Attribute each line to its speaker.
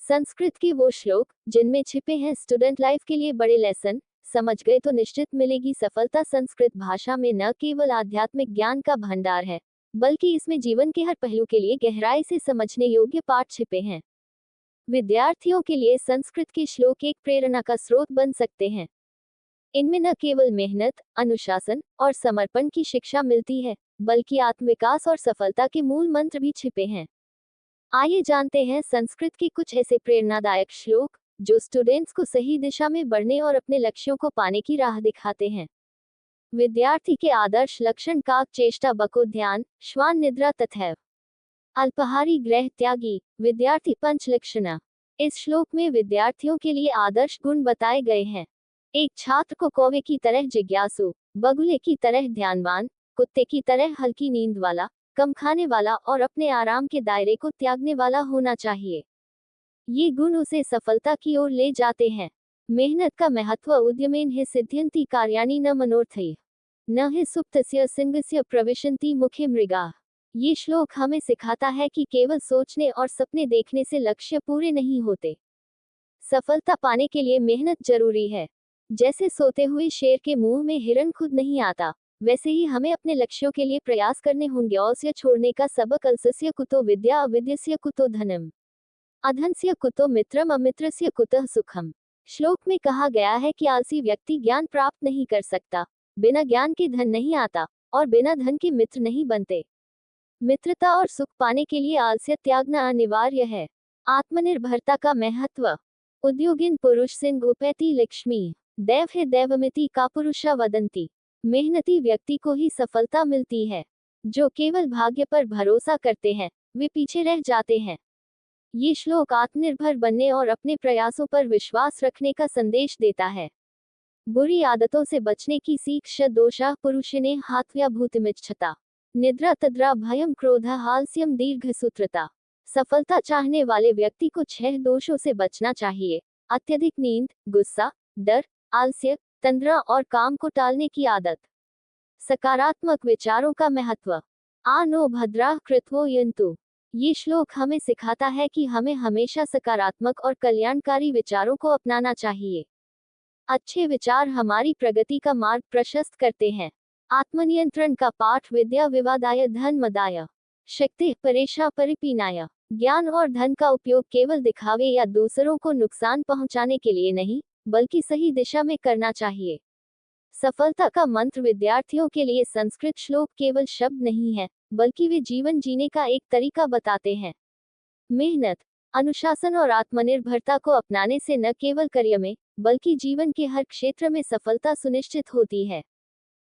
Speaker 1: संस्कृत के वो श्लोक जिनमें छिपे हैं स्टूडेंट लाइफ के लिए बड़े लेसन, समझ गए तो निश्चित मिलेगी सफलता। संस्कृत भाषा में न केवल आध्यात्मिक ज्ञान का भंडार है, बल्कि इसमें जीवन के हर पहलू के लिए गहराई से समझने योग्य पाठ छिपे हैं। विद्यार्थियों के लिए संस्कृत के श्लोक एक प्रेरणा का स्रोत बन सकते हैं। इनमें न केवल मेहनत, अनुशासन और समर्पण की शिक्षा मिलती है, बल्कि आत्मविकास और सफलता के मूल मंत्र भी छिपे हैं। आइए जानते हैं संस्कृत के कुछ ऐसे प्रेरणादायक श्लोक जो स्टूडेंट्स को सही दिशा में बढ़ने और अपने लक्ष्यों को पाने की राह दिखाते हैं। विद्यार्थी के आदर्श लक्षण काक चेष्टा बको ध्यान श्वान निद्रा तथैव अल्पाहारी ग्रह त्यागी विद्यार्थी पंच लक्षणा। इस श्लोक में विद्यार्थियों के लिए आदर्श गुण बताए गए हैं। एक छात्र को कौवे की तरह जिज्ञासु, बगुले की तरह ध्यानवान, कुत्ते की तरह हल्की नींद वाला, कम खाने वाला और अपने आराम के दायरे को त्यागने वाला होना चाहिए। ये गुण उसे सफलता की ओर ले जाते हैं। मेहनत का महत्व उद्यमेन हि सिद्ध्यन्ति कार्याणि न मनोर्थैः न हि सुप्तस्य सिंहस्य प्रविशन्ति मुखे मृगाः। ये श्लोक हमें सिखाता है कि केवल सोचने और सपने देखने से लक्ष्य पूरे नहीं होते। सफलता पाने के लिए मेहनत जरूरी है। जैसे सोते हुए शेर के मुंह में हिरण खुद नहीं आता, वैसे ही हमें अपने लक्ष्यों के लिए प्रयास करने होंगे। औस्य छोड़ने का सबक अल्सस्य कुतो विद्या अविद्यस्य कुतो धनम अधनस्य कुतो मित्रम अमित्रस्य कुतः सुखम। श्लोक में कहा गया है कि आलसी व्यक्ति ज्ञान प्राप्त नहीं कर सकता, बिना ज्ञान के धन नहीं आता और बिना धन के मित्र नहीं बनते। मित्रता और सुख पाने के लिए आलस्य त्यागना अनिवार्य है। आत्मनिर्भरता का महत्व। उद्योगिन पुरुष सिंह उपैति लक्ष्मी दैव है दैवमिति का पुरुषा वदंती। मेहनती व्यक्ति को ही सफलता मिलती है। जो केवल भाग्य पर भरोसा करते हैं वे पीछे रह जाते हैं। ये श्लोक आत्मनिर्भर बनने और अपने प्रयासों पर विश्वास रखने का संदेश देता है। बुरी आदतों से बचने की सीख षड्दोषाः पुरुषिणे हात्व्या भूतिमिच्छता निद्रा तद्रा भयम क्रोध हाल्स्यम दीर्घसूत्रता। सफलता चाहने वाले व्यक्ति को 6 दोषों से बचना चाहिए: अत्यधिक नींद, गुस्सा, डर, आलस्य, तंद्रा और काम को टालने की आदत। सकारात्मक विचारों का महत्व। आ नो भद्राः कृत्वो यन्तु। ये श्लोक हमें सिखाता है कि हमें हमेशा सकारात्मक और कल्याणकारी विचारों को अपनाना चाहिए। अच्छे विचार हमारी प्रगति का मार्ग प्रशस्त करते हैं। आत्मनियंत्रण का पाठ। विद्या विवादाय धन मदाय शक्ति परेशा परिपीनाय। ज्ञान और धन का उपयोग केवल दिखावे या दूसरों को नुकसान पहुंचाने के लिए नहीं, बल्कि सही दिशा में करना चाहिए। सफलता का मंत्र। विद्यार्थियों के लिए संस्कृत श्लोक केवल शब्द नहीं है, बल्कि वे जीवन जीने का एक तरीका बताते हैं। मेहनत, अनुशासन और आत्मनिर्भरता को अपनाने से न केवल करियर में, बल्कि जीवन के हर क्षेत्र में सफलता सुनिश्चित होती है।